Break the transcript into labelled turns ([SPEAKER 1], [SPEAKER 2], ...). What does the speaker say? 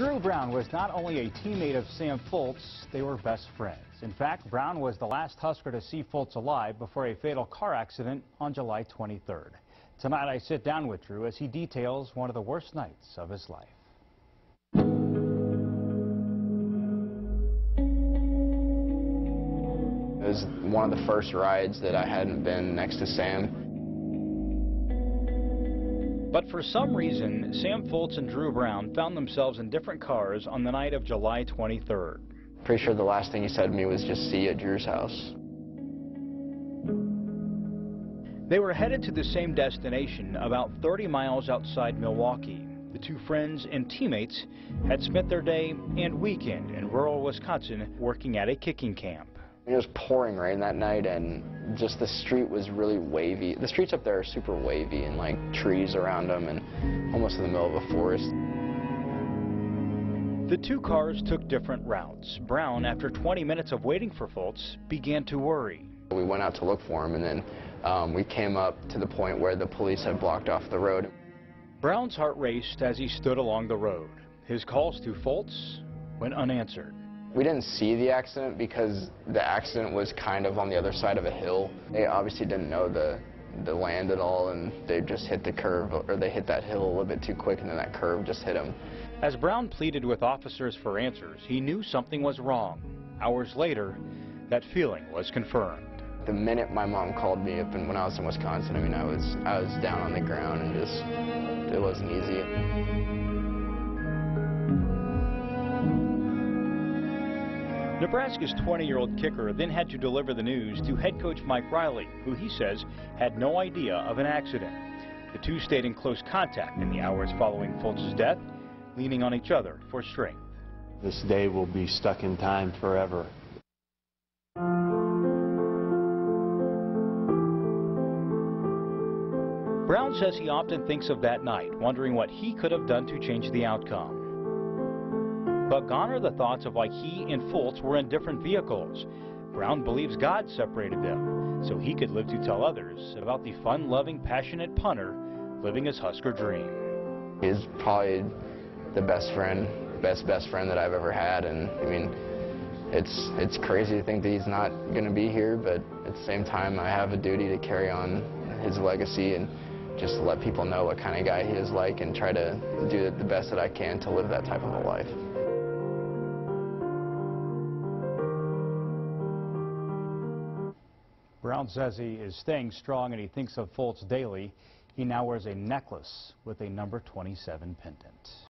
[SPEAKER 1] Drew Brown was not only a teammate of Sam Foltz, they were best friends. In fact, Brown was the last Husker to see Foltz alive before a fatal car accident on July 23rd. Tonight I sit down with Drew as he details one of the worst nights of his life.
[SPEAKER 2] It was one of the first rides that I hadn't been next to Sam.
[SPEAKER 1] But for some reason, Sam Foltz and Drew Brown found themselves in different cars on the night of July 23rd.
[SPEAKER 2] Pretty sure the last thing he said to me was just see you at Drew's house.
[SPEAKER 1] They were headed to the same destination about 30 miles outside Milwaukee. The two friends and teammates had spent their day and weekend in rural Wisconsin working at a kicking camp.
[SPEAKER 2] It was pouring rain that night, and just the street was really wavy. The streets up there are super wavy and like trees around them and almost in the middle of a forest.
[SPEAKER 1] The two cars took different routes. Brown, after 20 minutes of waiting for Foltz, began to worry.
[SPEAKER 2] We went out to look for him, and then we came up to the point where the police had blocked off the road.
[SPEAKER 1] Brown's heart raced as he stood along the road. His calls to Foltz went unanswered.
[SPEAKER 2] We didn't see the accident because the accident was kind of on the other side of a hill. They obviously didn't know the land at all, and they just hit the curve, or they hit that hill a little bit too quick, and then that curve just hit them.
[SPEAKER 1] As Brown pleaded with officers for answers, he knew something was wrong. Hours later, that feeling was confirmed.
[SPEAKER 2] The minute my mom called me up, and when I was in Wisconsin, I mean, I was down on the ground, and just, it wasn't easy.
[SPEAKER 1] Nebraska's 20-year-old kicker then had to deliver the news to head coach Mike Riley, who he says had no idea of an accident. The two stayed in close contact in the hours following Foltz's death, leaning on each other for strength.
[SPEAKER 3] This day will be stuck in time forever.
[SPEAKER 1] Brown says he often thinks of that night, wondering what he could have done to change the outcome. But gone are the thoughts of why he and Foltz were in different vehicles. Brown believes God separated them, so he could live to tell others about the fun-loving, passionate punter living his Husker dream.
[SPEAKER 2] He's probably the best friend that I've ever had, and I mean, it's crazy to think that he's not going to be here, but at the same time, I have a duty to carry on his legacy and just to let people know what kind of guy he is like, and try to do the best that I can to live that type of a life.
[SPEAKER 1] Brown says he is staying strong and he thinks of Foltz daily. He now wears a necklace with a number 27 pendant.